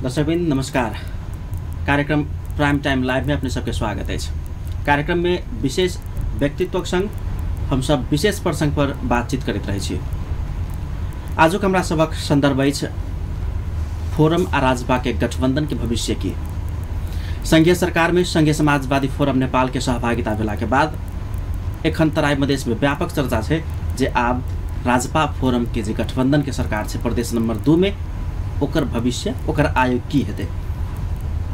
दर्शकबिन नमस्कार। कार्यक्रम प्राइम टाइम लाइव में अपने सबके स्वागत है। कार्यक्रम में विशेष व्यक्तित्व संग हम सब विशेष प्रसंग पर बातचीत करते रहे छी। आजुक हमरा सबक संदर्भ अछि फोरम आ राजपा के गठबंधन के भविष्य की। संघीय सरकार में संघीय समाजवादी फोरम नेपाल के सहभागिता भेला के बाद एखन तराई मधेश में व्यापक चर्चा है जे आब राजपा फोरम के जे गठबंधन के सरकार से प्रदेश नंबर 2 में ओकर भविष्य ओकर आयोग की हेतै।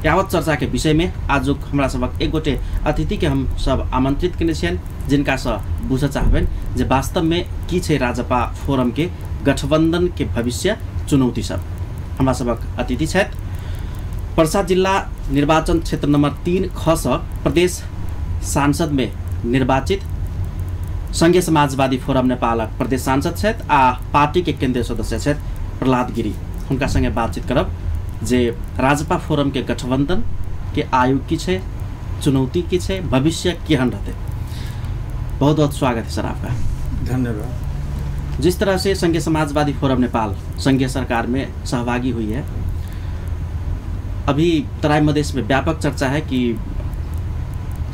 यावत चर्चा के विषय में आजुक हमरा सबक एक गोटे अतिथि के हम सब आमंत्रित केने छियन, जिनका से बुझ चाहबेन जे वास्तव में की छै राजपा फोरम के गठबंधन के भविष्य चुनौती सब। हमरा सबक अतिथि छथि पर्सा जिला निर्वाचन क्षेत्र नंबर 3 ख से प्रदेश सांसद में निर्वाचित संघीय समाजवादी फोरम नेपालक प्रदेश सांसद छथि आ पार्टी के केंद्रीय सदस्य छथि प्रहलाद गिरी। उनका संगे बातचीत करब जे राजपा फोरम के गठबंधन के आयु की छे, चुनौती की छे, भविष्य केहन रहते। बहुत बहुत स्वागत है सर आपका। धन्यवाद। जिस तरह से संघीय समाजवादी फोरम नेपाल संघीय सरकार में सहभागी हुई है, अभी तराई मधेश में व्यापक चर्चा है कि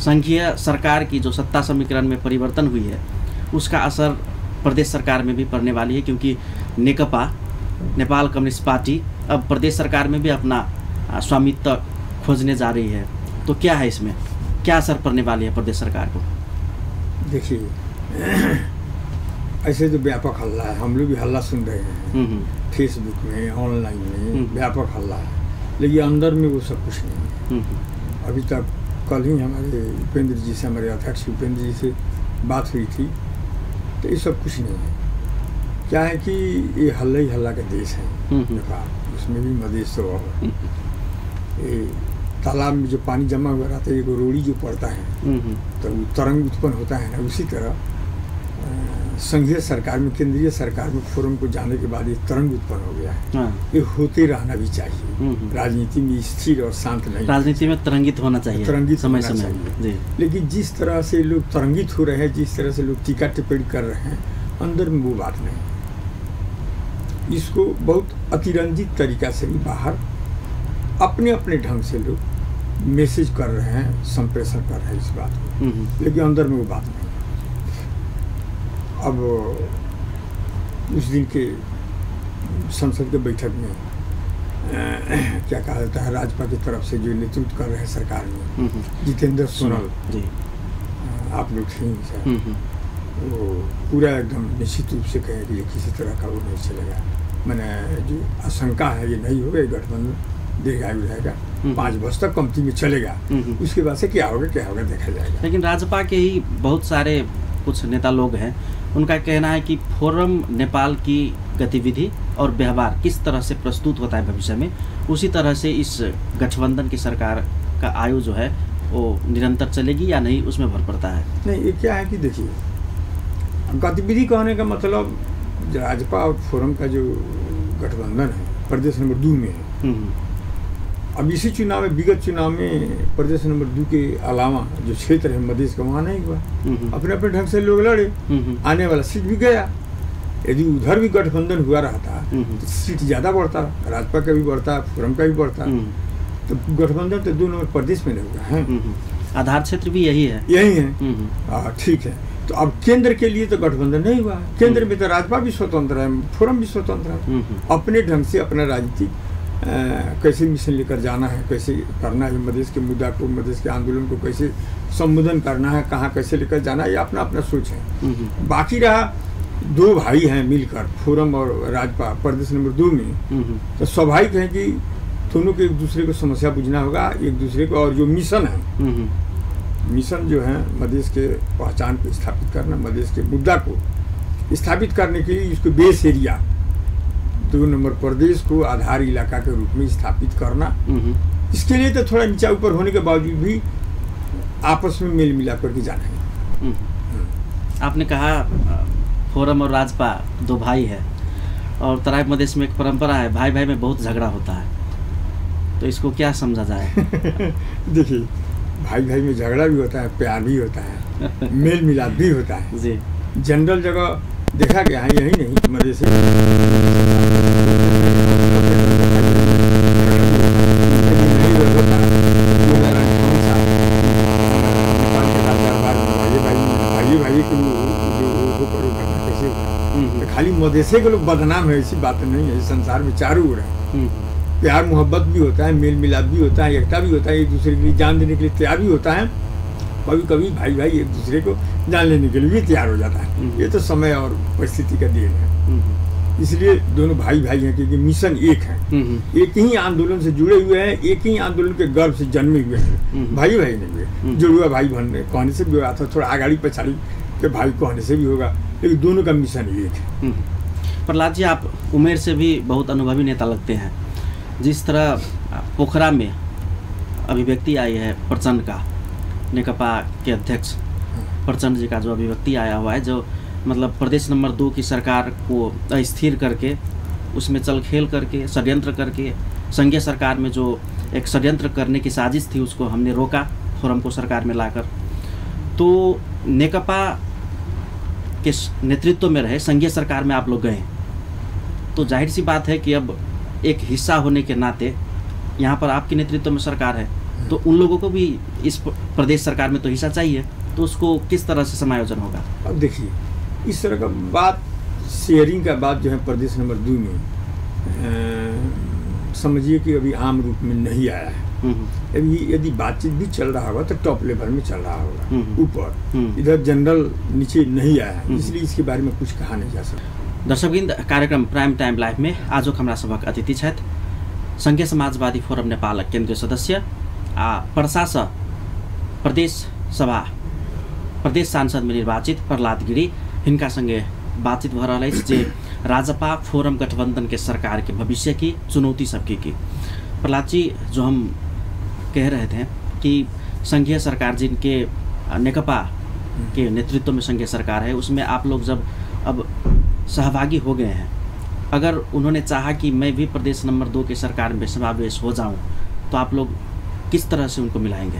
संघीय सरकार की जो सत्ता समीकरण में परिवर्तन हुई है उसका असर प्रदेश सरकार में भी पड़ने वाली है, क्योंकि नेकपा नेपाल कम्युनिस्ट पार्टी अब प्रदेश सरकार में भी अपना स्वामित्व खोजने जा रही है। तो क्या है इसमें, क्या असर पड़ने वाली है प्रदेश सरकार को? देखिए, ऐसे तो व्यापक हल्ला है, हम लोग भी हल्ला सुन रहे हैं फेसबुक में, ऑनलाइन में व्यापक हल्ला है, लेकिन अंदर में वो सब कुछ नहीं है। अभी तक कल ही हमारे उपेंद्र जी से, हमारे अध्यक्ष उपेंद्र जी से बात हुई थी, तो ये सब कुछ नहीं है। क्या है कि ये हल्ला ही हल्ला का देश है नेपाल, उसमें भी मधेश तो ये तालाब में जो पानी जमा हुआ रहता है, एक रोड़ी जो पड़ता है तो वो तरंग उत्पन्न होता है ना, उसी तरह संघीय सरकार में, केंद्रीय सरकार में फोरम को जाने के बाद ये तरंग उत्पन्न हो गया है। ये होते रहना भी चाहिए। राजनीति में स्थिर और शांत नहीं, राजनीति में तरंगित होना चाहिए, तरंगित समय समय। लेकिन जिस तरह से लोग तरंगित हो रहे हैं, जिस तरह से लोग टीका टिप्पणी कर रहे हैं, अंदर में वो बात नहीं। इसको बहुत अतिरंजित तरीका से भी बाहर अपने अपने ढंग से लोग मैसेज कर रहे हैं, संप्रेषण कर रहे हैं इस बात को, लेकिन अंदर में वो बात नहीं। अब उस दिन के संसद के बैठक में क्या कहा जाता है, राजपा की तरफ से जो नेतृत्व कर रहे हैं सरकार में, जितेंद्र सोनल आप लोग थे, वो पूरा एकदम निश्चित रूप से कहें कि किसी तरह का वो नहीं चलेगा। मैंने जो आशंका है ये नहीं होगा, गठबंधन दीर्घायु रहेगा, 5 वर्ष तक कमती में चलेगा, उसके बाद से क्या होगा देखा जाएगा। लेकिन राजपा के ही बहुत सारे कुछ नेता लोग हैं, उनका कहना है कि फोरम नेपाल की गतिविधि और व्यवहार किस तरह से प्रस्तुत होता है भविष्य में, उसी तरह से इस गठबंधन की सरकार का आयु जो है वो निरंतर चलेगी या नहीं, उसमें भर पड़ता है। नहीं, ये क्या है कि देखिए, गतिविधि कहने का मतलब राजपा और फोरम का जो गठबंधन है प्रदेश नंबर 2 में है। अब इसी चुनाव में, विगत चुनाव में प्रदेश नंबर 2 के अलावा जो क्षेत्र है मधेश का, वहाँ नहीं हुआ। अपने अपने ढंग से लोग लड़े, आने वाला सीट भी गया। यदि उधर भी गठबंधन हुआ रहता तो सीट ज़्यादा बढ़ता, राजपा का भी बढ़ता, फोरम का भी बढ़ता। तो गठबंधन तो 2 नंबर प्रदेश में नहीं हुआ है, आधार क्षेत्र भी यही है। ठीक है, तो अब केंद्र के लिए तो गठबंधन नहीं हुआ। केंद्र में तो राजपा भी स्वतंत्र है, फोरम भी स्वतंत्र है, अपने ढंग से अपना राजनीतिक कैसे मिशन लेकर जाना है, कैसे करना है, मधेश के मुद्दा को, मधेश के आंदोलन को कैसे संबोधन करना है, कहाँ कैसे लेकर जाना है, ये अपना अपना सोच है। बाकी रहा 2 भाई हैं मिलकर, फोरम और राजपा प्रदेश नंबर 2 में, तो स्वाभाविक है कि दोनों को एक दूसरे को समस्या बुझना होगा, एक दूसरे को, और जो मिशन है, मिशन जो है मधेश के पहचान को स्थापित करना, मधेश के मुद्दा को स्थापित करने के लिए इसको बेस एरिया 2 नंबर प्रदेश को आधार इलाका के रूप में स्थापित करना। इसके लिए तो थोड़ा नीचा ऊपर होने के बावजूद भी आपस में मेल मिला करके जाना है। आपने कहा फोरम और राजपा 2 भाई है, और तराई मधेश में एक परंपरा है, भाई भाई में बहुत झगड़ा होता है, तो इसको क्या समझा जाए? देखिए, भाई भाई में झगड़ा भी होता है, प्यार भी होता है, मेल मिलाप भी होता है जी। जनरल जगह देखा गया है, यही नहीं मधेश मदेशे के लोग बदनाम है, ऐसी बात नहीं है। संसार में चारों ओर है, प्यार मोहब्बत भी होता है, मेल मिलाप भी होता है, एकता भी होता है, एक दूसरे के लिए जान देने के लिए तैयार भी होता है। कभी कभी भाई भाई एक दूसरे को जान लेने के लिए भी तैयार हो जाता है। ये तो समय और परिस्थिति का देन है। इसलिए दोनों भाई भाई हैं, क्योंकि मिशन एक है, एक ही आंदोलन से जुड़े हुए हैं, एक ही आंदोलन के गर्भ से जन्मे हुए हैं। भाई भाई नहीं हुए, जुड़ुआ भाई बहन कहने से भी होगा, था थोड़ा आगाड़ी पछाड़ी के भाई कहने से भी होगा, लेकिन दोनों का मिशन एक है। प्रहलाद जी, आप उमेर से भी बहुत अनुभवी नेता लगते हैं। जिस तरह पोखरा में अभिव्यक्ति आई है प्रचंड का, नेकपा के अध्यक्ष प्रचंड जी का जो अभिव्यक्ति आया हुआ है, जो मतलब प्रदेश नंबर 2 की सरकार को अस्थिर करके, उसमें चल खेल करके, षड्यंत्र करके, संघीय सरकार में जो एक षड्यंत्र करने की साजिश थी उसको हमने रोका, फोरम को सरकार में लाकर। तो नेकपा के नेतृत्व में रहे, संघीय सरकार में आप लोग गए, तो जाहिर सी बात है कि अब एक हिस्सा होने के नाते यहाँ पर आपके नेतृत्व में सरकार है, तो उन लोगों को भी इस प्रदेश सरकार में तो हिस्सा चाहिए, तो उसको किस तरह से समायोजन होगा? अब देखिए, इस तरह का बात, शेयरिंग का बात जो है प्रदेश नंबर 2 में समझिए कि अभी आम रूप में नहीं आया है। अभी यदि बातचीत भी चल रहा होगा तो टॉप लेवल में चल रहा होगा, ऊपर, इधर जनरल नीचे नहीं आया है, इसलिए इसके बारे में कुछ कहा नहीं जा सकता। दर्शकवृन्द, कार्यक्रम प्राइम टाइम लाइव में आज हमरा सभक अतिथि छथि संघीय समाजवादी फोरम नेपाल केन्द्रीय सदस्य प्रशास प्रदेश सभा प्रदेश सांसद में निर्वाचित प्रहलाद गिरी। हिनका संगे बातचीत भ रहल अछि जे राजपा फोरम गठबंधन के सरकार के भविष्य की चुनौती सबकी की। प्रहलाद जी, जो हम कह रहे थे कि संघीय सरकार जिनके नेकपा के नेतृत्व में संघीय सरकार है, उसमें आप लोग जब अब सहभागी हो गए हैं, अगर उन्होंने चाहा कि मैं भी प्रदेश नंबर 2 की सरकार में समावेश हो जाऊं, तो आप लोग किस तरह से उनको मिलाएंगे?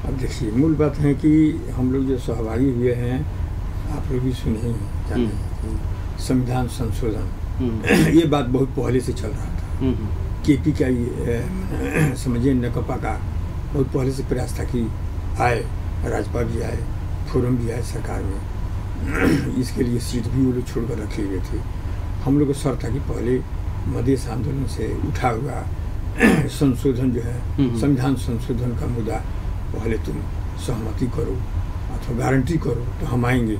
अब देखिए, मूल बात है कि हम लोग जो सहभागी हुए हैं, आप लोग भी सुने ही जाने कि संविधान संशोधन, ये बात बहुत पहले से चल रहा था। केपी का ये समझिए नेकपा का बहुत पहले से प्रयास था कि आए, राजपा भी आए, फोरम भी आए सरकार में। इसके लिए सीट भी वो लोग छोड़कर रखे हुए थे। हम लोग को शर्त था कि पहले मधेश आंदोलन से उठा हुआ संशोधन जो है, संविधान संशोधन का मुद्दा पहले तुम सहमति करो अथवा गारंटी करो तो हम आएंगे,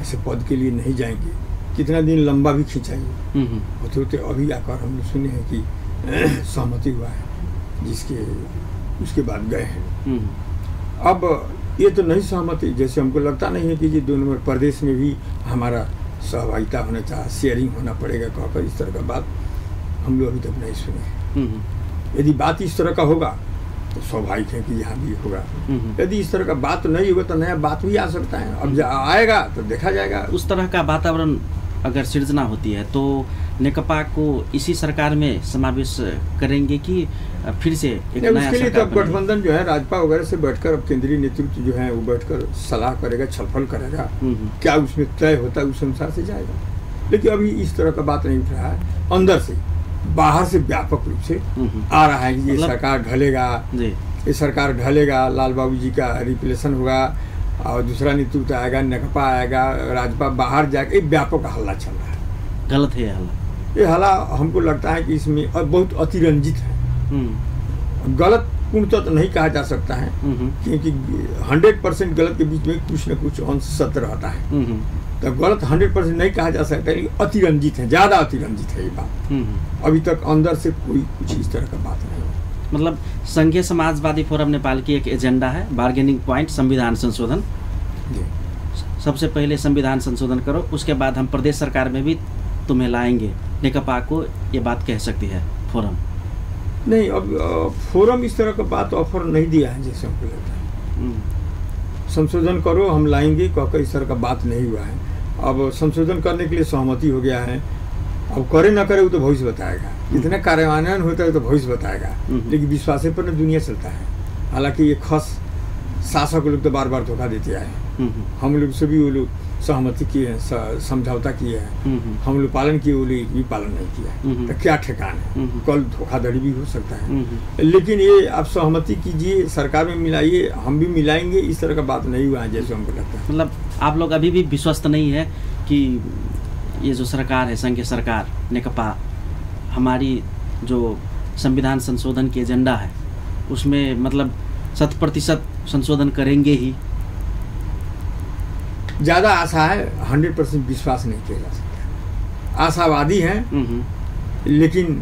ऐसे पद के लिए नहीं जाएंगे। कितना दिन लंबा भी खिंचाएंगे, होते होते अभी आकर हम लोग सुने हैं कि सहमति हुआ है, जिसके उसके बाद गए हैं। अब ये तो नहीं सहमति, जैसे हमको लगता नहीं है कि ये 2 नंबर प्रदेश में भी हमारा सहभागिता होना चाहिए, शेयरिंग होना पड़ेगा कहकर, इस तरह का बात हम लोग अभी तक नहीं सुने। यदि बात इस तरह का होगा तो स्वाभाविक है कि यहाँ भी होगा। यदि इस तरह का बात नहीं होगा तो नया बात भी आ सकता है। अब आएगा तो देखा जाएगा। उस तरह का वातावरण अगर सृजना होती है तो नेकपा को इसी सरकार में समावेश करेंगे कि फिर से एक नया उसके लिए तो सरकार गठबंधन जो है राजपा वगैरह से बैठकर, अब केंद्रीय नेतृत्व जो है वो बैठकर सलाह करेगा, छलफल करेगा, क्या उसमें तय होता है उस अनुसार से जाएगा। लेकिन अभी इस तरह का बात नहीं उठ रहा है। अंदर से बाहर से व्यापक रूप से आ रहा है कि ये सरकार ढलेगा, ये सरकार ढलेगा, लाल बाबू जी का रिप्लेसन होगा और दूसरा नेतृत्व आएगा, नेकपा आएगा, राजपा बाहर जाके एक व्यापक हल्ला चल रहा है। गलत है हल्ला। ये हल्ला हमको लगता है कि इसमें बहुत अतिरंजित है। गलत पूर्णतः तो नहीं कहा जा सकता है, क्योंकि 100% गलत के बीच में कुछ न कुछ अंश सत्य रहता है। तो गलत 100% नहीं कहा जा सकता, लेकिन अतिरंजित है, ज़्यादा अतिरंजित है ये बात। अभी तक अंदर से कोई कुछ इस तरह का बात नहीं है। मतलब संघीय समाजवादी फोरम नेपाल की एक एजेंडा है, बार्गेनिंग पॉइंट संविधान संशोधन। सबसे पहले संविधान संशोधन करो, उसके बाद हम प्रदेश सरकार में भी तुम्हें लाएंगे। नेकपा को ये बात कह सकती है फोरम? नहीं, अब फोरम इस तरह का बात ऑफर नहीं दिया है जैसे हमको लगता है। संशोधन करो हम लाएंगे कहकर इस तरह का बात नहीं हुआ है। अब संशोधन करने के लिए सहमति हो गया है, अब करे ना करे वो तो भविष्य बताएगा। इतना कार्यान्वयन होता है तो भविष्य बताएगा, लेकिन विश्वास पर न दुनिया चलता है। हालांकि ये खस शासक लोग तो बार बार धोखा देते आए हैं। हम लोग से भी वो लोग सहमति किए हैं, समझौता किए हैं, हम लोग पालन किए, वो लोग भी पालन नहीं किया। तो क्या ठेकान है, कल धोखाधड़ी भी हो सकता है। लेकिन ये आप सहमति कीजिए, सरकार में मिलाइए, हम भी मिलाएंगे, इस तरह का बात नहीं हुआ है जैसे हमको लगता है। मतलब आप लोग अभी भी विश्वस्त नहीं है कि ये जो सरकार है, संघीय सरकार नेकपा, हमारी जो संविधान संशोधन की एजेंडा है उसमें मतलब 100% संशोधन करेंगे ही? ज़्यादा आशा है, 100% विश्वास नहीं किया जा सकता। आशावादी हैं लेकिन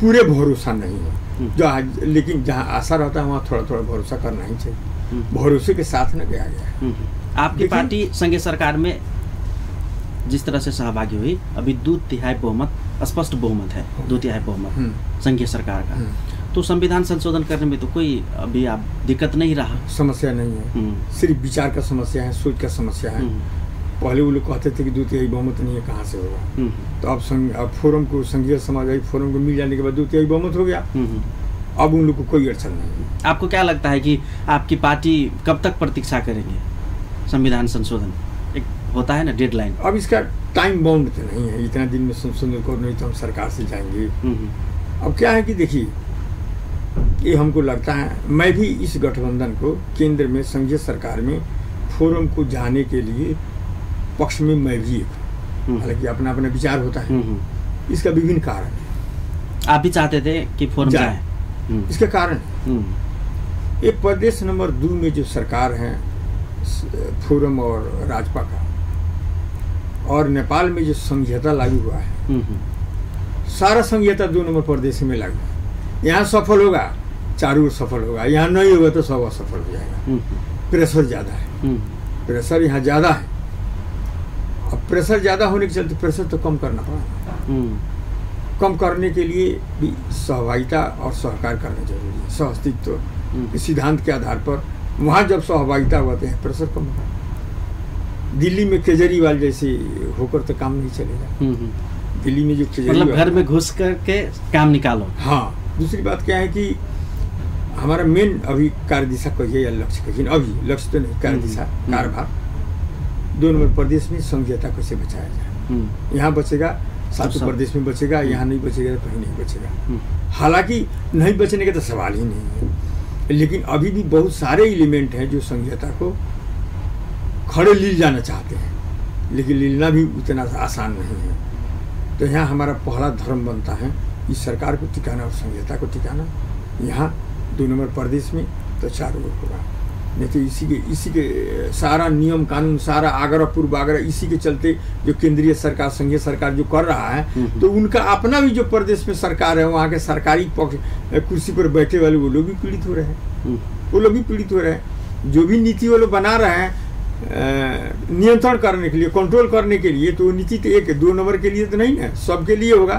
पूरे भरोसा नहीं है। लेकिन जहाँ आशा रहता है वहाँ थोड़ा थोड़ा भरोसा करना ही चाहिए। भरोसे के साथ न गया गया। आपकी पार्टी संघीय सरकार में जिस तरह से सहभागी हुई, अभी 2/3 बहुमत, स्पष्ट बहुमत है, 2/3 बहुमत संघीय सरकार का, तो संविधान संशोधन करने में तो कोई अभी आप दिक्कत नहीं रहा? समस्या नहीं है, सिर्फ विचार का समस्या है, सोच का समस्या है। पहले वो लोग कहते थे कि 2/3 बहुमत नहीं है, कहाँ से होगा? तो अब फोरम को, संघीय समाजवादी फोरम को मिल जाने के बाद 2/3 बहुमत हो गया। अब उन लोग को कोई अड़चन नहीं है। आपको क्या लगता है कि आपकी पार्टी कब तक प्रतीक्षा करेंगे संविधान संशोधन? एक होता है ना डेडलाइन। अब इसका टाइम बाउंड तो नहीं है, इतना दिन में संशोधन करो, नहीं तो हम सरकार से जाएंगे। अब क्या है कि देखिए, ये हमको लगता है, मैं भी इस गठबंधन को केंद्र में संघीय सरकार में फोरम को जाने के लिए पक्ष में मैं भी एक, हालांकि अपना अपना विचार होता है। इसका विभिन्न कारण है। आप भी चाहते थे कि फोरम जाए? इसका कारण ये प्रदेश नंबर 2 में जो सरकार है फोरम और राजपा का, और नेपाल में जो संघीयता लागू हुआ है, सारा संघीयता 2 नंबर प्रदेश में लागू है। यहाँ सफल होगा, चारों ओर सफल होगा, यहाँ नहीं होगा तो सब असफल हो जाएगा। प्रेशर ज़्यादा है, प्रेशर यहाँ ज़्यादा है। अब प्रेशर ज़्यादा होने के चलते प्रेशर तो कम करना पड़ा। कम करने के लिए भी सहभागिता और सहकार करना जरूरी है, सहअस्तित्व के सिद्धांत के आधार पर। वहाँ जब सहभागिता होते हैं प्रेशर कम होगा। दिल्ली में केजरीवाल जैसे होकर तो काम नहीं चलेगा। दिल्ली में जो केजरीवाल, मतलब घर में घुस करके काम निकालो। हाँ, दूसरी बात क्या है कि हमारा मेन अभी कार्यदिशा कहिए या लक्ष्य कहिए, अभी लक्ष्य तो नहीं, कार्यदिशा, कार्यभार 2 नंबर प्रदेश में संघीयता कैसे बचाया जाए। यहाँ बचेगा, 7 प्रदेश में बचेगा, यहाँ नहीं बचेगा तो कहीं नहीं बचेगा। हालांकि नहीं बचने का तो सवाल ही नहीं है, लेकिन अभी भी बहुत सारे एलिमेंट हैं जो संघीयता को खड़े लील जाना चाहते हैं, लेकिन लीलना भी उतना आसान नहीं है। तो यहाँ हमारा पहला धर्म बनता है इस सरकार को टिकाना और संघीयता को टिकाना। यहाँ 2 नंबर प्रदेश में तो चारों ओर होगा, नहीं तो इसी के सारा नियम कानून, सारा आग्रह पूर्वाग्रह, इसी के चलते जो केंद्रीय सरकार, संघीय सरकार जो कर रहा है, तो उनका अपना भी जो प्रदेश में सरकार है, वहाँ के सरकारी पक्ष कुर्सी पर बैठे वाले वो लोग भी पीड़ित हो रहे हैं। वो लोग भी पीड़ित हो रहे हैं। जो भी नीति वो लोग बना रहे हैं नियंत्रण करने के लिए, कंट्रोल करने के लिए, तो नीति तो एक है, 2 नंबर के लिए तो नहीं है, सबके लिए होगा।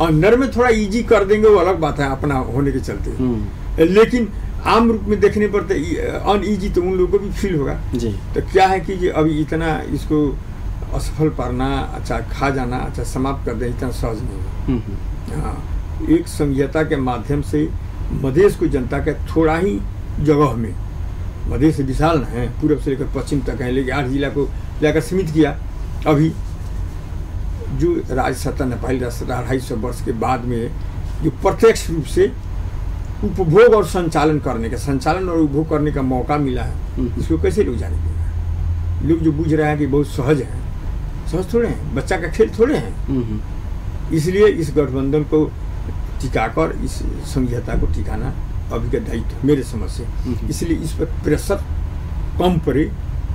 अंदर में थोड़ा इजी कर देंगे, वो अलग बात है अपना होने के चलते, लेकिन आम रूप में देखने पर तो अनईजी तो उन लोगों को भी फील होगा जी। तो क्या है कि अभी इतना इसको असफल पाना, अच्छा खा जाना, अच्छा समाप्त कर देना इतना सहज नहीं है। हाँ, एक संघीयता के माध्यम से मधेश को जनता के थोड़ा ही जगह में, मधेश विशाल है, पूरब से लेकर पश्चिम तक है, लेकिन 8 जिला को लेकर सीमित किया। अभी जो राज सत्ता, नेपाली राज सत्ता 250 वर्ष के बाद में जो प्रत्यक्ष रूप से उपभोग और संचालन करने का, संचालन और उपभोग करने का मौका मिला है, इसको कैसे लोग जाने देंगे? लोग जो बूझ रहे हैं कि बहुत सहज है, सहज थोड़े हैं, बच्चा का खेल थोड़े हैं। इसलिए इस गठबंधन को टिकाकर इस संघीयता को टिकाना अभी का दायित्व मेरे समझ से। इसलिए इस पर प्रेशर कम पड़े,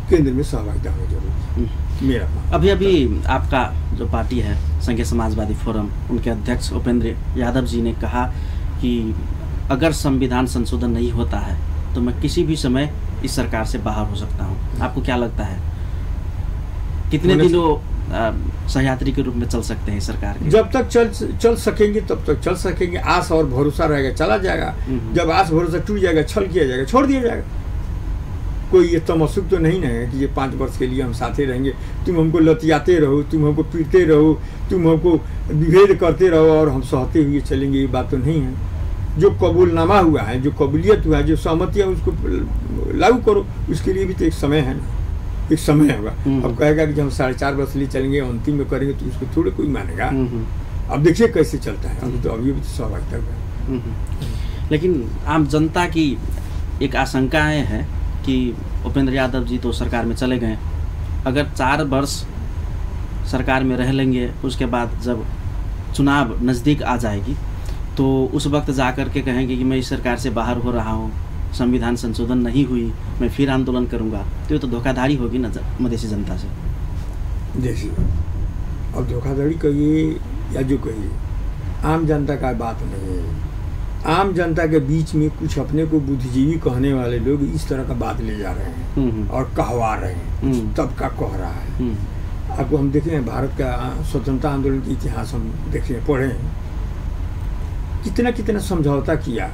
केंद्र में सहभागिता होनी जरूरी है मेरा। अभी आपका जो पार्टी है संघीय समाजवादी फोरम, उनके अध्यक्ष उपेंद्र यादव जी ने कहा कि अगर संविधान संशोधन नहीं होता है तो मैं किसी भी समय इस सरकार से बाहर हो सकता हूँ। आपको क्या लगता है कितने दिनों सहयात्री के रूप में चल सकते हैं सरकार के? जब तक चल सकेंगे तब तक चल सकेंगे। आस और भरोसा रहेगा, चला जाएगा। जब आस भरोसा टूट जाएगा, छल किया जाएगा, छोड़ दिया जाएगा। कोई ये तमस्सुक तो नहीं है कि ये 5 वर्ष के लिए हम साथ ही रहेंगे, तुम हमको लतियाते रहो, तुम हमको पीटते रहो, तुम हमको विभेद करते रहो और हम सहते हुए चलेंगे, ये बात तो नहीं है। जो कबूलनामा हुआ है, जो कबूलियत हुआ है, जो सहमति है, उसको लागू करो। उसके लिए भी तो एक समय है ना, एक समय होगा। अब कहेगा कि हम 4.5 वर्ष लिए चलेंगे, अंतिम में करेंगे, तो उसको थोड़े कोई मानेगा। अब देखिए कैसे चलता है। अभी भी तो सहभागिता हुआ। लेकिन आम जनता की एक आशंकाएं हैं कि उपेंद्र यादव जी तो सरकार में चले गए, अगर 4 वर्ष सरकार में रह लेंगे, उसके बाद जब चुनाव नज़दीक आ जाएगी तो उस वक्त जा कर के कहेंगे कि मैं इस सरकार से बाहर हो रहा हूँ, संविधान संशोधन नहीं हुई, मैं फिर आंदोलन करूँगा, तो ये तो धोखाधड़ी होगी ना मधेसी जनता से। देखिए, अब धोखाधड़ी कहिए या जो कहिए, आम जनता का बात नहीं है। आम जनता के बीच में कुछ अपने को बुद्धिजीवी कहने वाले लोग इस तरह का बात ले जा रहे हैं और कहवा रहे हैं, तबका कह रहा है। आपको हम देखे हैं भारत का स्वतंत्रता आंदोलन के इतिहास हम देखे पढ़े हैं, कितना कितना समझौता किया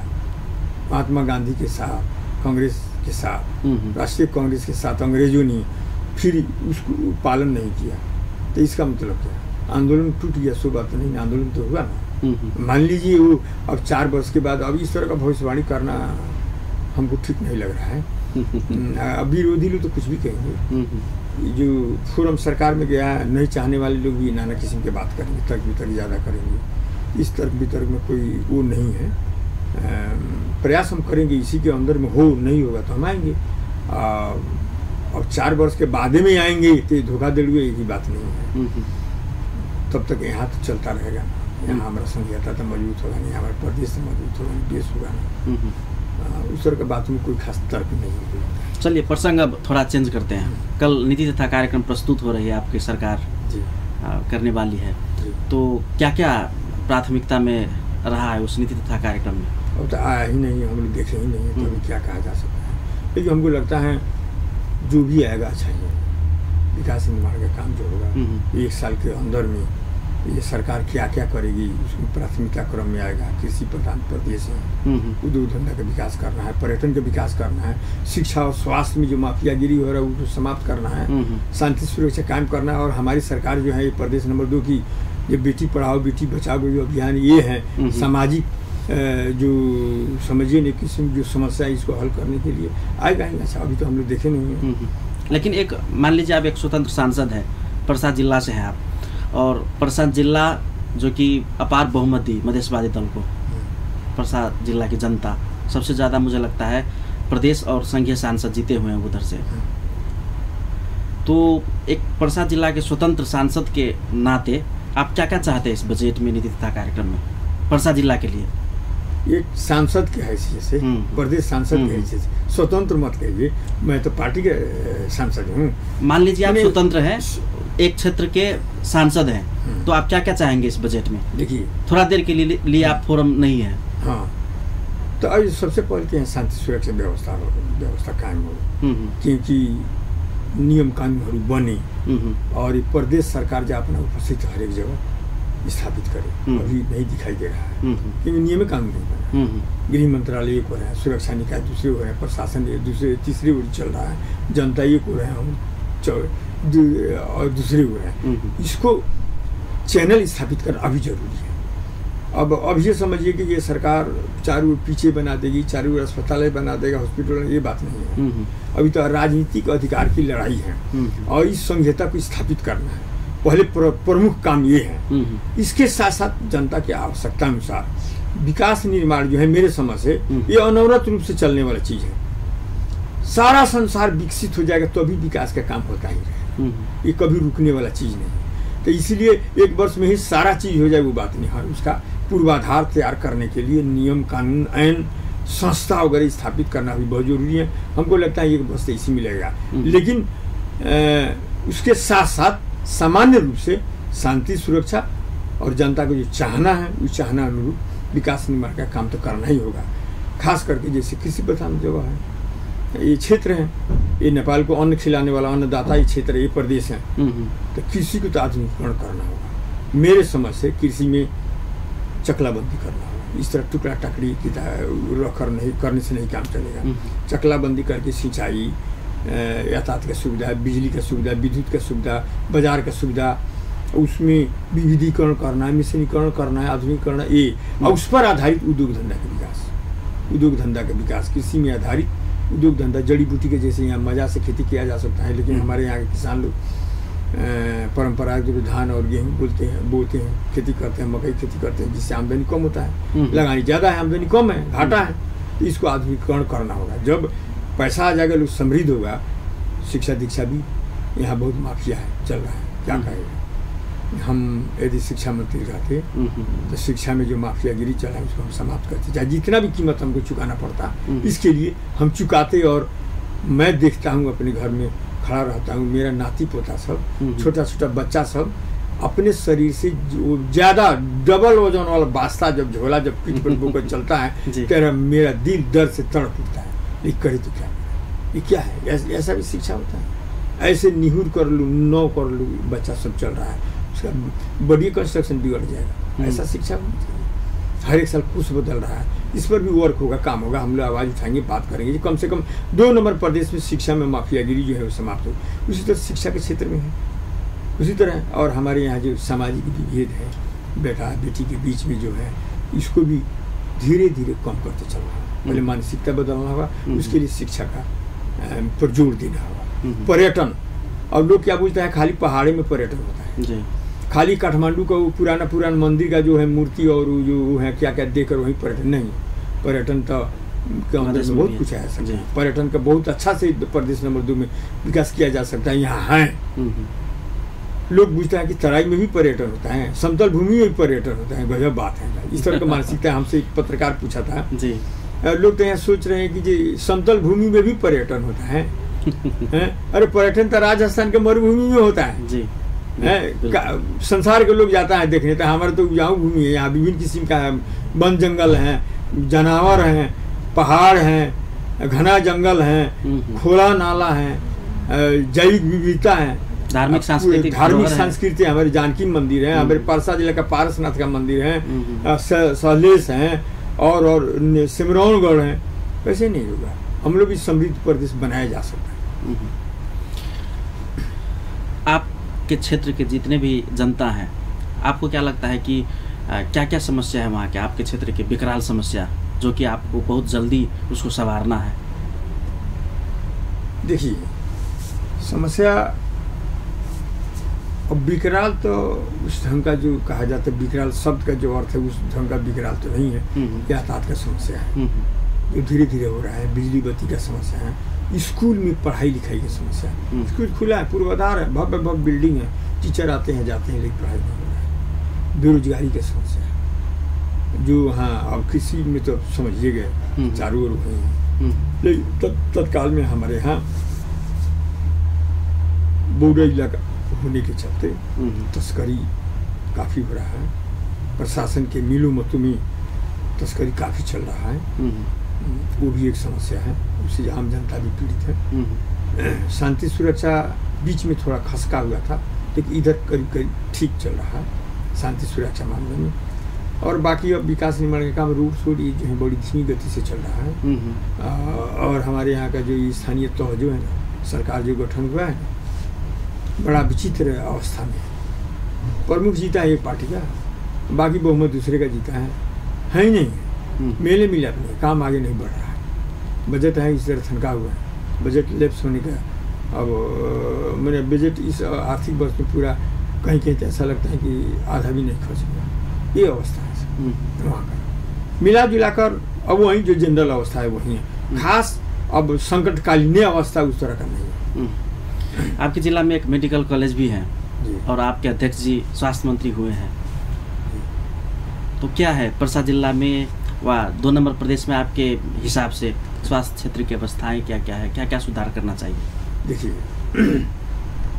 महात्मा गांधी के साथ, कांग्रेस के साथ, राष्ट्रीय कांग्रेस के साथ अंग्रेजों ने, फिर उसको पालन नहीं किया। तो इसका मतलब क्या, आंदोलन टूट गया? सो बात नहीं, आंदोलन तो हुआ ना। मान लीजिए वो अब 4 वर्ष के बाद अब इस तरह का भविष्यवाणी करना हमको ठीक नहीं लग रहा है। अब विरोधी लोग तो कुछ भी कहेंगे, जो फोरम सरकार में गया नहीं चाहने वाले लोग भी नाना किस्म की बात करेंगे, तर्क वितर्क ज़्यादा करेंगे। इस तर्क वितर्क में कोई वो नहीं है। प्रयास हम करेंगे, इसी के अंदर में हो, नहीं होगा तो हम आएंगे। अब 4 वर्ष के बाद में आएंगे तो धोखाधड़ी एक ही बात नहीं है। तब तक यहाँ तो चलता रहेगा, यहाँ हमारा संघीयता तो मजबूत होगा नहीं, हमारा प्रदेश तो मजबूत होगा नहीं, देश होगा नहीं। उस तरह की बात में कोई खास तर्क नहीं होगा। चलिए, प्रसंग अब थोड़ा चेंज करते हैं। कल नीति तथा कार्यक्रम प्रस्तुत हो रही है, आपकी सरकार जी करने वाली है, तो क्या क्या प्राथमिकता में रहा है उस नीति तथा कार्यक्रम में? अब तो आया ही नहीं, हम लोग देखे ही नहीं है, तो अभी क्या कहा जा सकता है। लेकिन हमको लगता है जो भी आएगा अच्छा ही है। विकास निर्माण का काम जो होगा 1 साल के अंदर में ये सरकार क्या क्या करेगी, उसमें प्राथमिकता क्रम में आएगा। कृषि प्रधान प्रदेश है, उद्योग धंधा का विकास करना है, पर्यटन का विकास करना है, शिक्षा और स्वास्थ्य में जो माफियागिरी हो रहा है उसको समाप्त करना है, शांति सुरक्षा कायम करना है। और हमारी सरकार जो है ये प्रदेश नंबर 2 की जो बेटी पढ़ाओ बेटी बचाओ जो अभियान ये है, सामाजिक जो समझिए नहीं किस्म जो समस्या है इसको हल करने के लिए आएगा ही। अच्छा, अभी तो हम लोग देखे नहीं है। लेकिन एक मान लीजिए आप एक स्वतंत्र सांसद है, परसा जिला से हैं आप, और परसा जिला जो कि अपार बहुमत दी मधेशवादी दल को, परसा जिला की जनता सबसे ज़्यादा मुझे लगता है प्रदेश और संघीय सांसद जीते हुए हैं उधर से। तो एक परसा जिला के स्वतंत्र सांसद के नाते आप क्या क्या चाहते हैं इस बजट में, नीति तथा कार्यक्रम में, परसा जिला के लिए? एक सांसद की हैसियत से, प्रदेश सांसद की हैसियत से, स्वतंत्र मत कहिए, मैं तो पार्टी के सांसद हूँ। मान लीजिए आप स्वतंत्र हैं, एक क्षेत्र के सांसद हैं, तो आप क्या क्या चाहेंगे इस बजट में? देखिए, थोड़ा देर के लिए आप फोरम नहीं है। हाँ, तो अब सबसे पहले शांति सुरक्षा व्यवस्था कायम हो, क्योंकि नियम कानून बने और प्रदेश सरकार जो अपना उपस्थित हर एक जगह स्थापित करे। अभी नहीं दिखाई दे रहा है, क्योंकि नियम कानून नहीं बना। गृह मंत्रालय एक हो रहा है, सुरक्षा निकाय दूसरे हो रहे हैं, प्रशासन दूसरे तीसरे ओर चल रहा है, जनता एक हो रहे हैं और दूसरे हो रहे हैं। इसको चैनल स्थापित करना अभी जरूरी है। अब ये समझिए कि ये सरकार चारों ओर पीछे बना देगी, चारों ओर अस्पताल बना देगा, हॉस्पिटल, ये बात नहीं है। अभी तो राजनीतिक अधिकार की लड़ाई है और इस संहिता को स्थापित करना है। पहले प्रमुख काम ये है। इसके साथ साथ जनता की आवश्यकता अनुसार विकास निर्माण जो है मेरे समझ से ये अनवरत रूप से चलने वाली चीज है। सारा संसार विकसित हो जाएगा तो अभी विकास का काम होता ही रहेगा, ये कभी रुकने वाला चीज नहीं। तो इसलिए 1 वर्ष में ही सारा चीज हो जाए वो बात नहीं है। उसका पूर्वाधार तैयार करने के लिए नियम कानून आईन संस्था वगैरह स्थापित करना भी बहुत जरूरी है। हमको लगता है 1 वर्ष से इसी मिलेगा, लेकिन उसके साथ साथ सामान्य रूप से शांति सुरक्षा और जनता को जो चाहना है उस चाहना अनुरूप विकास निर्माण का काम तो करना ही होगा। खास करके जैसे कृषि प्रधान जगह है, ये क्षेत्र है, ये नेपाल को अन्न खिलाने वाला अन्नदाता ये क्षेत्र, ये प्रदेश है, तो कृषि को तो आधुनिकीकरण करना होगा। मेरे समझ से कृषि में चकलाबंदी करना होगा। इस तरह टुकड़ा टकड़ी की करने से नहीं काम चलेगा। चकलाबंदी करके सिंचाई, यातायात का सुविधा, बिजली का सुविधा, विद्युत का सुविधा, बाजार का सुविधा, उसमें विविधीकरण करना है, मिश्रणीकरण करना है, आधुनिकीकरण, ये और उस पर आधारित उद्योग धंधा का विकास, कृषि में आधारित उद्योग धंधा, जड़ी बूटी के जैसे यहाँ मजा से खेती किया जा सकता है, लेकिन हमारे यहाँ के किसान लोग परंपरागत धान और गेहूँ बोते हैं, खेती करते हैं, मकई खेती करते हैं, जिससे आमदनी कम होता है, लगानी ज़्यादा है, आमदनी कम है, घाटा है। तो इसको आधुनिकीकरण करना होगा। जब पैसा आ जाएगा, लोग समृद्ध होगा। शिक्षा दीक्षा भी यहाँ बहुत माफिया है, चल रहा है, क्या कहेगा। हम यदि शिक्षा मंत्री रहते तो शिक्षा में जो माफियागिरी चला उसको हम समाप्त करते, चाहे जितना भी कीमत हमको चुकाना पड़ता इसके लिए हम चुकाते। और मैं देखता हूँ अपने घर में खड़ा रहता हूँ, मेरा नाती पोता सब, छोटा छोटा बच्चा सब अपने शरीर से जो ज़्यादा डबल वजन वाला बास्ता जब झोला जब पीठ पर बोकर चलता है तेरा मेरा दिल दर्द से तड़प उठता है। ये करे तो क्या, ये क्या है? ऐसा भी शिक्षा होता है? ऐसे निहुर कर लूँ, नौ कर लूँ, बच्चा सब चल रहा है, उसका बॉडी कंस्ट्रक्शन बिगड़ जाएगा। ऐसा शिक्षा होनी चाहिए। हर एक साल कुछ बदल रहा है, इस पर भी वर्क होगा, काम होगा, हम लोग आवाज़ उठाएंगे, बात करेंगे। कम से कम 2 नंबर प्रदेश में शिक्षा में माफियागिरी जो है वो समाप्त हो। उसी तरह शिक्षा के क्षेत्र में है, उसी तरह। और हमारे यहाँ जो सामाजिक विभेद है बेटा बेटी के बीच में जो है, इसको भी धीरे धीरे कम करते चलना है। पहले मानसिकता बदलना होगा, उसके लिए शिक्षा का पर जोर देना होगा। पर्यटन, और लोग क्या बोलते हैं खाली पहाड़ी में पर्यटन होता है, खाली काठमांडू का वो पुराना मंदिर का जो है मूर्ति और जो है क्या क्या देखकर वही पर्यटन नहीं। पर्यटन तो के अंदर में बहुत कुछ है ऐसा। पर्यटन का बहुत अच्छा से प्रदेश नंबर 2 में विकास किया जा सकता है। यहाँ है लोग पूछते हैं कि तराई में भी पर्यटन होता है, समतल भूमि में भी पर्यटन होता है। गजब बात है, इस तरह का मानसिकता हमसे एक पत्रकार पूछा था जी। लोग तो यहाँ सोच रहे हैं कि जी समतल भूमि में भी पर्यटन होता है। अरे पर्यटन तो राजस्थान के मरुभूमि में होता है जी। संसार के लोग जाता है देखने, तो हमारे तो उपजाऊ भूमि है, यहाँ विभिन्न किस्म का है, वन जंगल है, जानवर हैं, पहाड़ हैं, घना जंगल है, खोला नाला है, जैविक विविधता है, धार्मिक संस्कृति। हमारे जानकी मंदिर है, हमारे परसा जिले का पारसनाथ का मंदिर है, सहलेस है और सिमरौनगढ़ है। वैसे नहीं होगा, हम लोग भी समृद्ध प्रदेश बनाया जा सकता है। आपके क्षेत्र के जितने भी जनता हैं, आपको क्या लगता है कि क्या क्या समस्या है वहाँ के, आपके क्षेत्र की विकराल समस्या जो कि आपको बहुत जल्दी उसको संवारना है? देखिए समस्या, अब विकराल तो उस ढंग का जो कहा जाता है, विकराल शब्द का जो अर्थ है उस ढंग का विकराल तो नहीं है। यातायात का समस्या है जो धीरे धीरे हो रहा है, बिजली बत्ती का समस्या है, स्कूल में पढ़ाई लिखाई की समस्या है। स्कूल खुला है, पूर्वाधार है, भव्य भव्य बिल्डिंग है, टीचर आते हैं जाते हैं, लेकिन पढ़ाई नहीं हो रहा है। बेरोजगारी की समस्या है जो हाँ अब कृषि में तो समझिए गए चारों ओर हुई है। लेकिन तत्काल में हमारे यहाँ बॉर्डर इलाका होने के चलते तस्करी काफ़ी हो रहा है। प्रशासन के मिलो मतों में तस्करी काफ़ी चल रहा है, वो भी एक समस्या है, उससे आम जनता भी पीड़ित है। शांति सुरक्षा बीच में थोड़ा खसका हुआ था, लेकिन इधर करीब करीब ठीक चल रहा है शांति सुरक्षा मामले में। और बाकी अब विकास निर्माण का काम रोड शोड ये जो है बड़ी धीमी गति से चल रहा है। और हमारे यहाँ का जो स्थानीय तौर जो है ना, सरकार जो गठन हुआ है बड़ा विचित्र अवस्था में। प्रमुख जीता है एक पार्टी का, बाकी बहुमत दूसरे का जीता है ही नहीं। मेले मिले अपने काम आगे नहीं बढ़ रहा है। बजट है इस तरह थनका हुआ है, बजट लैप्स होने का। अब मैंने बजट इस आर्थिक वर्ष में पूरा कहीं कहीं तो ऐसा लगता है कि आधा भी नहीं खर्च हुआ। ये अवस्था है वहाँ का। मिला जुलाकर अब वही जो जनरल अवस्था है वही है, खास अब संकटकालीन अवस्था उस तरह का नहीं है। आपके जिला में एक मेडिकल कॉलेज भी है और आपके अध्यक्ष जी स्वास्थ्य मंत्री हुए हैं, तो क्या है परसा जिला में व 2 नंबर प्रदेश में आपके हिसाब से स्वास्थ्य क्षेत्र की अवस्थाएं क्या क्या है, क्या क्या सुधार करना चाहिए? देखिए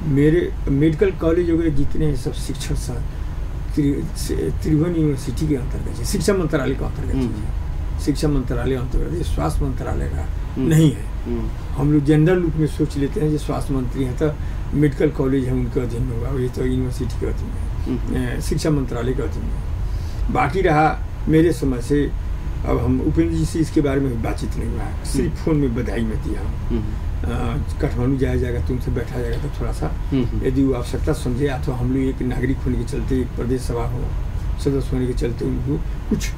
मेरे मेडिकल कॉलेज वगैरह जितने हैं सब शिक्षण त्रिभुवन यूनिवर्सिटी के अंतर्गत है, शिक्षा मंत्रालय का अंतर्गत है। शिक्षा मंत्रालय अंतर्गत, स्वास्थ्य मंत्रालय का नहीं है। हम लोग जनरल रूप में सोच लेते हैं जो स्वास्थ्य मंत्री हैं तो मेडिकल कॉलेज है उनके अधीन होगा, ये तो यूनिवर्सिटी के अधीन है, शिक्षा मंत्रालय के अधीन है। बाकी रहा मेरे समझ से, अब हम उपेंद्र जी से इसके बारे में बातचीत नहीं हुआ है, सिर्फ फोन में बधाई में दिया। काठमांडू जाया जाएगा तो उनसे बैठा जाएगा तो थोड़ा सा यदि वो आवश्यकता समझे, अथवा हम लोग एक नागरिक होने के चलते, एक प्रदेश सभा हो सदस्य होने के चलते उनको कुछ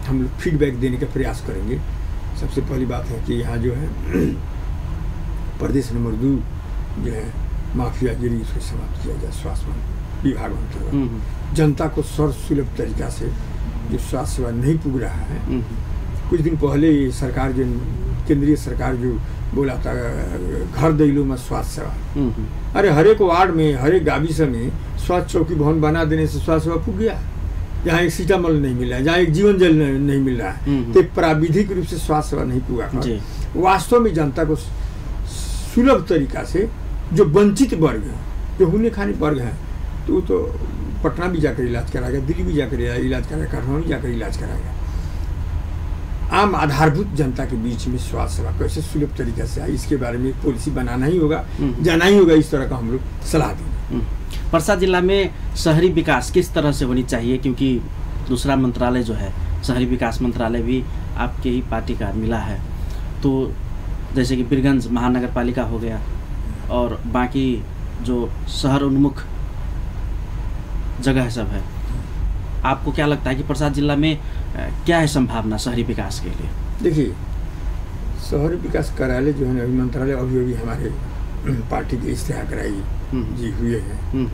हम लोग फीडबैक देने का प्रयास करेंगे। सबसे पहली बात है कि यहाँ जो है प्रदेश नंबर 2 जो है माफियागिरी इसको समाप्त किया जाए। स्वास्थ्य विभाग अंतर्गत जनता को सर्वसुलभ तरीका से जो स्वास्थ्य सेवा नहीं पुग रहा है। कुछ दिन पहले सरकार जो केंद्रीय सरकार जो बोला था घर दैलो में स्वास्थ्य सेवा, अरे हर एक वार्ड में हर एक गाविस में स्वास्थ्य चौकी भवन बना देने से स्वास्थ्य सेवा पुग गया। जहाँ एक सीटामल नहीं मिल रहा है, जहाँ एक जीवन जल नहीं मिल रहा है, तो प्राविधिक रूप से स्वास्थ्य सेवा नहीं पुगा। वास्तव में जनता को सुलभ तरीका से जो वंचित वर्ग है, जो होने खाने वर्ग है, तो पटना भी जाकर इलाज कराएगा, दिल्ली भी जाकर इलाज कराएगा, काठमांडू भी जाकर इलाज कराएगा। आम आधारभूत जनता के बीच में स्वास्थ्य सेवा कैसे सुलभ तरीके से आए, इसके बारे में एक पॉलिसी बनाना ही होगा, जाना ही होगा। इस तरह का हम लोग सलाह देंगे। परसा जिला में शहरी विकास किस तरह से होनी चाहिए, क्योंकि दूसरा मंत्रालय जो है शहरी विकास मंत्रालय भी आपके ही पार्टी का मिला है, तो जैसे कि बीरगंज महानगर पालिका हो गया और बाकी जो शहर उन्मुख जगह सब है, आपको क्या लगता है कि परसा जिला में क्या है संभावना शहरी विकास के लिए? देखिए, शहरी विकास कार्यालय जो है ना, मंत्रालय अभी हमारे पार्टी के इस्तेहार कराई जी हुए हैं।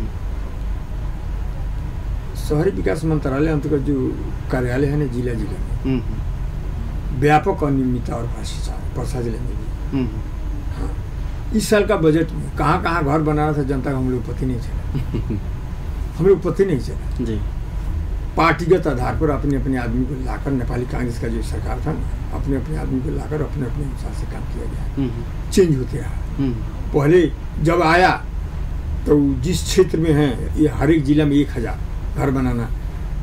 शहरी विकास मंत्रालय अंतर्गत जो कार्यालय है ना, जिला में व्यापक अनियमितता और भ्रष्टाचार परसा जिले में भी। हाँ, इस साल का बजट में कहाँ कहाँ घर बना रहा था जनता का हम लोग पता नहीं चला। हम लोग पता नहीं चला जी। पार्टीगत आधार पर अपने अपने आदमी को लाकर, नेपाली कांग्रेस का जो सरकार था ना, अपने अपने आदमी को लाकर अपने अपने अनुसार से काम किया गया। चेंज होते रहा। पहले जब आया तो जिस क्षेत्र में है, ये हर एक जिला में 1000 घर बनाना,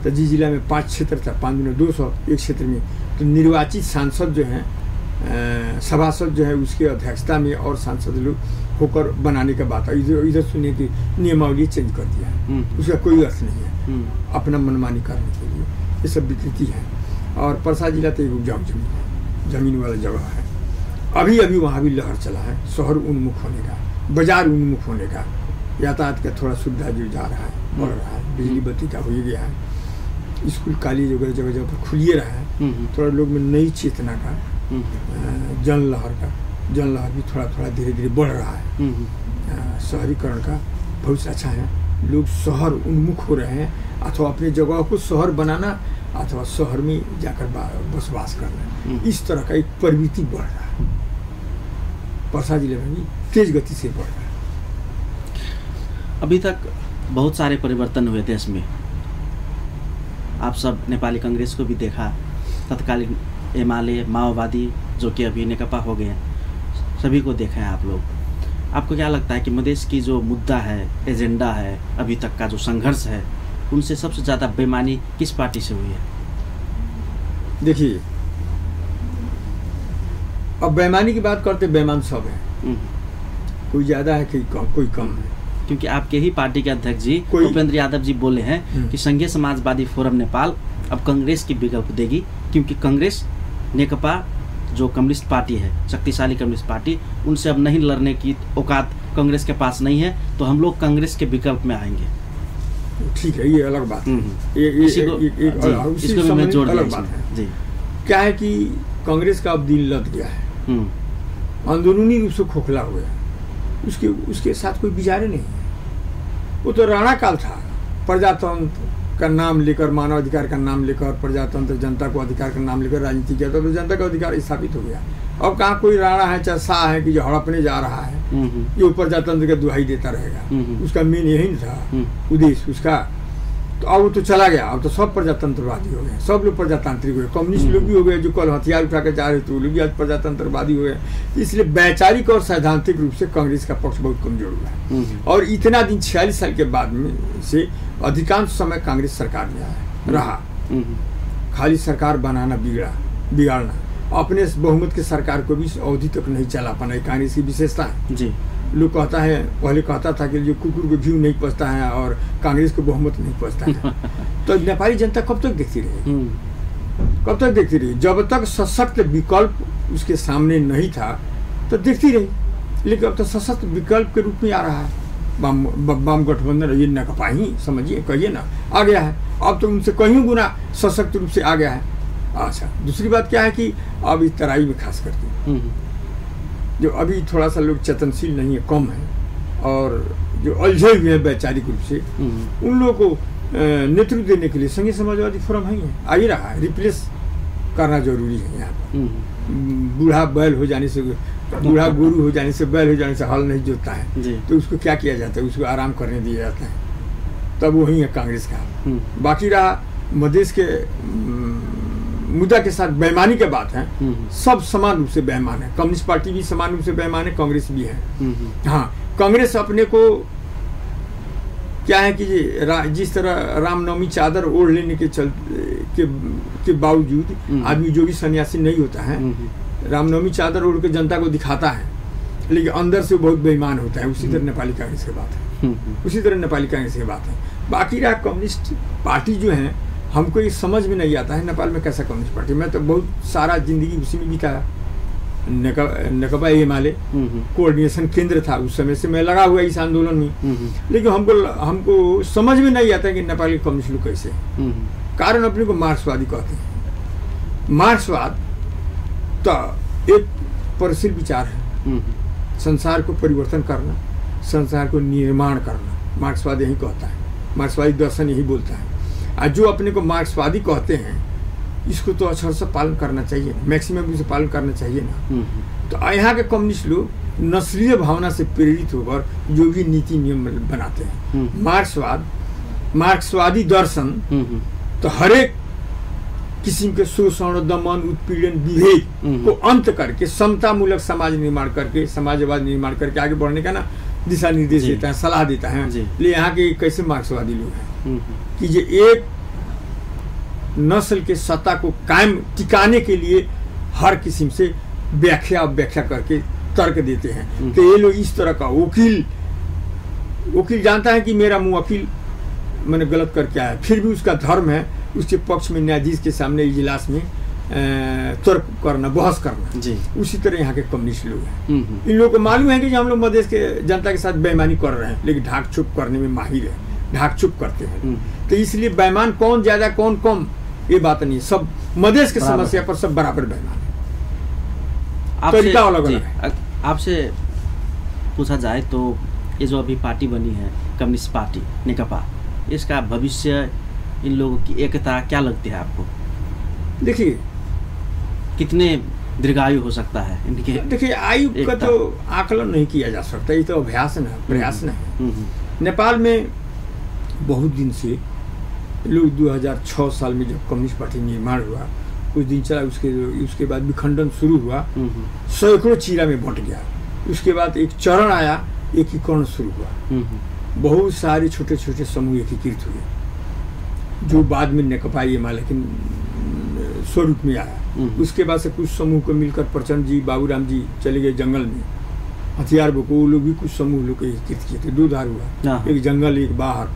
तो जिस जिला में 5 क्षेत्र था, 5 में 200 एक क्षेत्र में, तो निर्वाचित सांसद जो हैं, सभासद जो है उसके अध्यक्षता में और सांसद लोग होकर बनाने का बात है। इधर सुनिए कि नियमावली चेंज कर दिया है, उसका कोई अर्थ नहीं है अपना मनमानी करने के लिए। ये सब विकृति है। और परसा जिला तो एक उपजाऊ जमीन है, जमीन वाला जगह है। अभी वहाँ भी लहर चला है शहर उन्मुख होने का, बाजार उन्मुख होने का। यातायात का थोड़ा सुविधा जो जा रहा है, बढ़ रहा है, बिजली बत्ती का हो ही गया है, स्कूल कॉलेज वगैरह जगह जगह पर खुलिए रहा है। थोड़ा लोग में नई चेतना का, जन लहर भी थोड़ा धीरे धीरे बढ़ रहा है। शहरीकरण का बहुत अच्छा है, लोग शहर उन्मुख हो रहे हैं, अथवा अपने जगह को शहर बनाना अथवा शहर में जाकर बसवास करना, इस तरह का एक प्रवृत्ति बढ़ रहा है। परसा जिले में भी तेज गति से बढ़ रहा है। अभी तक बहुत सारे परिवर्तन हुए देश में, आप सब नेपाली कांग्रेस को भी देखा, तत्कालीन एमाले, माओवादी जो कि अभी नेकपा हो गए, सभी को देखा है आप लोग। आपको क्या लगता है कि मधेश की जो मुद्दा है, एजेंडा है, अभी तक का जो संघर्ष है, उनसे सबसे ज़्यादा बेईमानी किस पार्टी से हुई है? देखिए, अब बेईमानी की बात करते, बेईमान सब है, कोई ज़्यादा है कोई कम है। क्योंकि आपके ही पार्टी के अध्यक्ष जी उपेंद्र यादव जी बोले हैं कि संघीय समाजवादी फोरम नेपाल अब कांग्रेस की विकल्प देगी, क्योंकि कांग्रेस नेकपा जो कम्युनिस्ट पार्टी है, शक्तिशाली कम्युनिस्ट पार्टी, उनसे अब नहीं लड़ने की औकात कांग्रेस के पास नहीं है, तो हम लोग कांग्रेस के विकल्प में आएंगे। ठीक है, ये अलग बात है, इसको मैं जोड़ अलग बात है जी। क्या है कि कांग्रेस का अब दिल लद गया है, अंदरूनी रूप से खोखला हो गया, उसके साथ कोई विचार नहीं है। वो तो राणा काल था, प्रजातंत्र का नाम लेकर, मानवाधिकार का नाम लेकर, प्रजातंत्र जनता को अधिकार का नाम लेकर राजनीति किया था, तो जनता का अधिकार स्थापित हो गया। अब कहाँ कोई राणा है चाहे शाह है कि जो हड़पने जा रहा है, ये प्रजातंत्र का दुहाई देता रहेगा, उसका मेन यही नहीं था उद्देश्य उसका। तो अब वो तो चला गया, अब तो सब प्रजातंत्रवादी हो गए, सब लोग प्रजातांत्रिक हो गए, कम्युनिस्ट लोग भी हो गए, जो कल हथियार उठा कर जा रहे थे वो लोग भी आज प्रजातंत्रवादी हो गए। इसलिए वैचारिक और सैद्धांतिक रूप से कांग्रेस का पक्ष बहुत कमजोर हुआ है। और इतना दिन 46 साल के बाद में से अधिकांश समय कांग्रेस सरकार में रहा, खाली सरकार बनाना बिगाड़ना, अपने बहुमत के सरकार को भी अवधि तक नहीं चला पाना, कांग्रेस की विशेषता है जी। लोग कहता है, पहले कहता था कि जो कुकुर को घी नहीं पचता है और कांग्रेस को बहुमत नहीं पचता है। तो नेपाली जनता कब तक देखती रही, कब तक देखती रही? जब तक सशक्त विकल्प उसके सामने नहीं था तो देखती रही, लेकिन अब तो सशक्त विकल्प के रूप में आ रहा है। वाम गठबंधन, ये नेकपा ही समझिए, कहिए ना, आ गया है। अब तो उनसे कहीं गुना सशक्त रूप से आ गया है। अच्छा, दूसरी बात क्या है कि अब इस तराई में खास करके जो अभी थोड़ा सा लोग चेतनशील नहीं है, कम है, और जो उलझे हुए हैं वैचारिक रूप से, उन लोगों को नेतृत्व देने के लिए संघीय समाजवादी फोरम ही है, आ ही रहा है, रिप्लेस करना जरूरी है यहाँ पर। बूढ़ा बैल हो जाने से, बूढ़ा गुरु हो जाने से, बैल हो जाने से हल नहीं जोतता है, तो उसको क्या किया जाता है, उसको आराम करने दिया जाता है। तब वही है कांग्रेस का। बाकी रहा मधेश के मुद्दा के साथ बेईमानी के बात है, सब समान रूप से बेईमान है। कम्युनिस्ट पार्टी भी समान रूप से बेईमान है, कांग्रेस भी है। हाँ, कांग्रेस अपने को क्या है कि जिस तरह रामनवमी चादर ओढ़ लेने के बावजूद आदमी जो भी सन्यासी नहीं होता है, रामनवमी चादर ओढ़ के जनता को दिखाता है, लेकिन अंदर से बहुत बेईमान होता है। उसी तरह नेपाली कांग्रेस की बात है, उसी तरह नेपाली कांग्रेस की बात है। बाकी रहा कम्युनिस्ट पार्टी जो है, हमको ये समझ में नहीं आता है नेपाल में कैसा कम्युनिस्ट पार्टी। मैं तो बहुत सारा जिंदगी उसी में बिताया। नेकपा एमाले कोऑर्डिनेशन केंद्र था, उस समय से मैं लगा हुआ इस आंदोलन में, लेकिन हमको समझ में नहीं आता कि नेपाली कम्युनिस्ट लोग कैसे हैं। कारण अपने को मार्क्सवादी कहते हैं। मार्क्सवाद तो एक परिशील विचार है, संसार को परिवर्तन करना, संसार को निर्माण करना, मार्क्सवाद यही कहता है, मार्क्सवादी दर्शन यही बोलता है। और जो अपने को मार्क्सवादी कहते हैं, इसको तो अक्षर से पालन करना चाहिए, मैक्सिमम से पालन करना चाहिए ना। तो यहाँ के कम्युनिस्ट लोग नस्लीय भावना से प्रेरित होकर जो भी नीति नियम बनाते हैं, मार्क्सवादी दर्शन तो हरेक किस्म के शोषण, दमन, उत्पीड़न, विभेद को अंत करके समतामूलक समाज निर्माण करके, समाजवाद निर्माण करके आगे बढ़ने का ना दिशा निर्देश देता है, सलाह देता है। इसलिए यहाँ के कैसे मार्क्सवादी लोग हैं कि ये एक नस्ल के सत्ता को कायम टिकाने के लिए हर किस्म से व्याख्या करके तर्क देते हैं। तो ये लोग इस तरह का वकील जानता है कि मेरा मुंह वकील मैंने गलत करके आया, फिर भी उसका धर्म है उसके पक्ष में न्यायाधीश के सामने इजलास में तर्क करना, बहस करना। उसी तरह यहाँ के कम्युनिस्ट लोग हैं। इन लोगों को मालूम है कि हम लोग मधेश के जनता के साथ बेईमानी कर रहे हैं, लेकिन ढाक छुप करने में माहिर है, ढाक छुप करते हैं। तो इसलिए बेईमान कौन ज्यादा कौन कम ये बात नहीं, सब मधेश की समस्या पर सब बराबर बेईमान है। तरीका अलग अलग है। आपसे पूछा जाए तो ये जो अभी पार्टी बनी है कम्युनिस्ट पार्टी नेकपा, इसका भविष्य, इन लोगों की एकता क्या लगती है आपको? देखिए कितने दीर्घायु हो सकता है इनके? देखिए आयु का तो आकलन नहीं किया जा सकता, ये तो अभ्यास है, प्रयास है। नेपाल में बहुत दिन से लोग 2006 साल में जब कम्युनिस्ट पार्टी निर्माण हुआ, कुछ दिन चला, उसके बाद विखंडन शुरू हुआ, सैकड़ों चीरा में बंट गया। उसके बाद एक चरण आया, एकीकरण शुरू हुआ, बहुत सारे छोटे छोटे समूह एकीकृत हुए, जो बाद में नेकपा एमाले के स्वरूप में आया। उसके बाद से कुछ समूह को मिलकर प्रचंड जी, बाबूराम जी चले गए जंगल में, हथियार वो लोग भी कुछ समूह लोग एकीकृत किए थे, दो धार हुआ, एक जंगल एक बाहर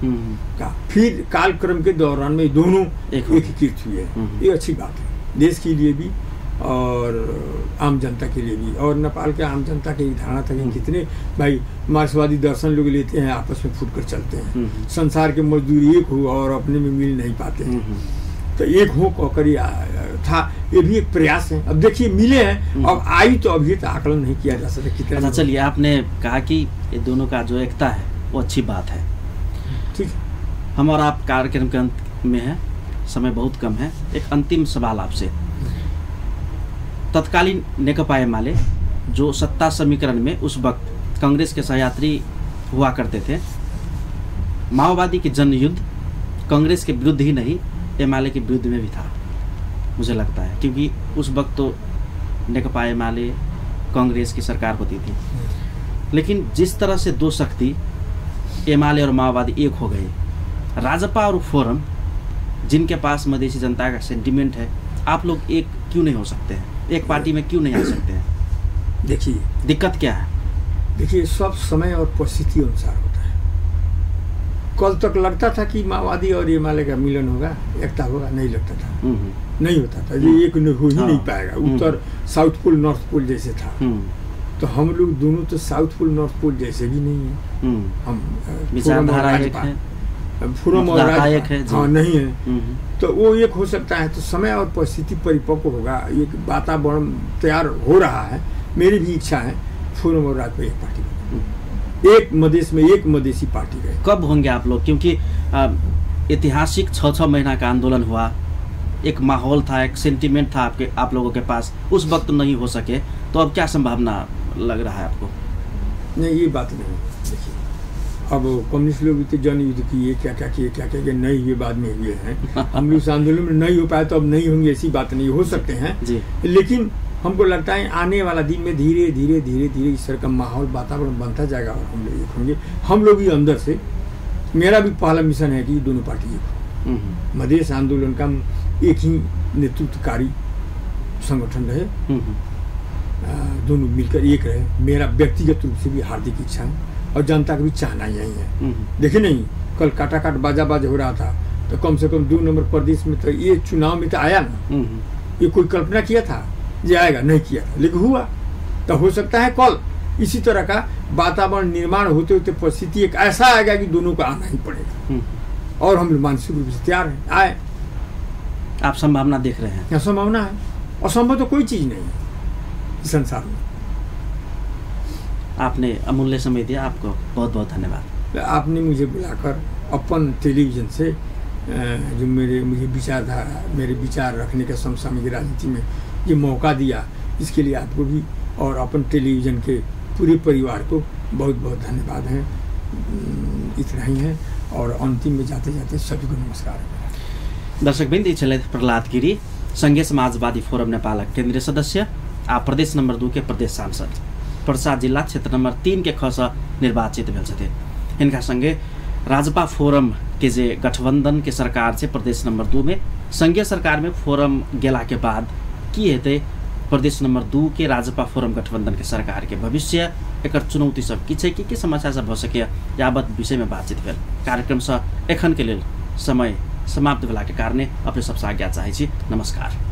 का। फिर कालक्रम के दौरान में दोनों एकीकृत हुए। ये अच्छी बात है देश के लिए भी और आम जनता के लिए भी। और नेपाल के आम जनता की धारणा था कि कितने भाई मार्क्सवादी दर्शन लोग लेते हैं, आपस में फूट कर चलते हैं, संसार के मजदूर एक हो और अपने में मिल नहीं पाते हैं, तो एक हो कहकर था। ये भी एक प्रयास है। अब देखिए मिले हैं, अब आई तो अभी तो आकलन नहीं किया जा सकता कितना। अच्छा चलिए, आपने कहा कि ये दोनों का जो एकता है वो अच्छी बात है, ठीक है। हम और आप कार्यक्रम के अंत में हैं, समय बहुत कम है। एक अंतिम सवाल आपसे, तत्कालीन नेकपा एमाले जो सत्ता समीकरण में उस वक्त कांग्रेस के सहयात्री हुआ करते थे, माओवादी की जनयुद्ध कांग्रेस के विरुद्ध ही नहीं एमाले के विरुद्ध में भी था, मुझे लगता है, क्योंकि उस वक्त तो नेकपा एमाले कांग्रेस की सरकार होती थी। लेकिन जिस तरह से दो शक्ति एमाले और माओवादी एक हो गए, राजपा और फोरम जिनके पास मधेसी जनता का सेंटिमेंट है, आप लोग एक क्यों नहीं हो सकते हैं? एक पार्टी में क्यों नहीं आ सकते हैं? देखिए दिक्कत क्या है? देखिए सब समय और परिस्थिति अनुसार होता है। कल तक लगता था कि माओवादी और एमाले का मिलन होगा, एकता होगा, नहीं लगता था, नहीं होता था, ये एक हो ही नहीं पाएगा। उत्तर साउथ पोल नॉर्थ पोल जैसे था, तो हम लोग दोनों तो साउथ पोल नॉर्थ पोल जैसे भी नहीं है। हम विचारधारा एक है, फोरम और है, हाँ नहीं है, तो वो एक हो सकता है। तो समय और परिस्थिति परिपक्व होगा, एक वातावरण तैयार हो रहा है। मेरी भी इच्छा है फोरम और राजपा एक पार्टी बने, एक मधेश में एक मधेसी पार्टी गए। कब होंगे आप लोग? क्योंकि ऐतिहासिक 6-6 महीना का आंदोलन हुआ, एक माहौल था, एक सेंटिमेंट था आप लोगों के पास, उस वक्त नहीं हो सके, तो अब क्या संभावना लग रहा है आपको? नहीं, ये बात नहीं। देखिए, अब कम्युनिस्ट लोग भी तो जन युद्ध किए, क्या किए नहीं हुए, बाद में हुए हैं। हम लोग उस आंदोलन में नहीं हो पाए तो अब नहीं होंगे, ऐसी बात नहीं, हो सकते हैं जी। लेकिन हमको लगता है आने वाला दिन में धीरे धीरे इस तरह का माहौल, वातावरण बनता जाएगा और हम लोग एक होंगे। हम लोग भी अंदर से, मेरा भी पहला मिशन है कि दोनों पार्टी एक हो। मधेश आंदोलन का एक ही नेतृत्वकारी संगठन रहे, दोनों मिलकर एक रहे। मेरा व्यक्तिगत रूप से भी हार्दिक इच्छा है और जनता का भी चाहना यही है। देखिए नहीं, कल काटाकाट बाजा हो रहा था, तो कम से कम 2 नंबर प्रदेश में तो ये चुनाव में तो आया ना। ये कोई कल्पना किया था ये आएगा? नहीं किया था, लेकिन हुआ। तो हो सकता है कल इसी तरह का वातावरण निर्माण होते होते परिस्थिति एक ऐसा आएगा कि दोनों को आना ही पड़ेगा, और हम लोग मानसिक रूप से तैयार हैं, आए। आप संभावना देख रहे हैं? संभावना है, असंभव तो कोई चीज नहीं है इस संसार में। आपने अमूल्य समय दिया, आपको बहुत बहुत धन्यवाद। आपने मुझे बुलाकर अपन टेलीविजन से जो मुझे विचारधारा, मेरे विचार रखने का समसामयिक राजनीति में ये मौका दिया, इसके लिए आपको भी और अपन टेलीविजन के पूरे परिवार को बहुत बहुत धन्यवाद है। इतना ही है, और अंतिम में जाते जाते सभी को नमस्कार है। दर्शकवृन्द, यी छले प्रहलाद गिरी, संघीय समाजवादी फोरम नेपाल केंद्रीय सदस्य, आप प्रदेश नंबर 2 के प्रदेश सांसद, पर्सा जिला क्षेत्र नंबर 3 के खस निर्वाचित भेल छथिन। इनका संगे राजपा फोरम के जे गठबंधन के सरकार से प्रदेश नंबर 2 में संघीय सरकार में फोरम गेला के बाद की हेतै प्रदेश नंबर 2 के राजपा फोरम गठबंधन के सरकार के भविष्य, एक चुनौती सब की छै, की समस्या सब हो सके, यावत विषय में बातचीत भेल। कार्यक्रम से एखन के लिए समय समाप्त भेला के कारणे अपने सबसे आज्ञा चाहै छी। नमस्कार।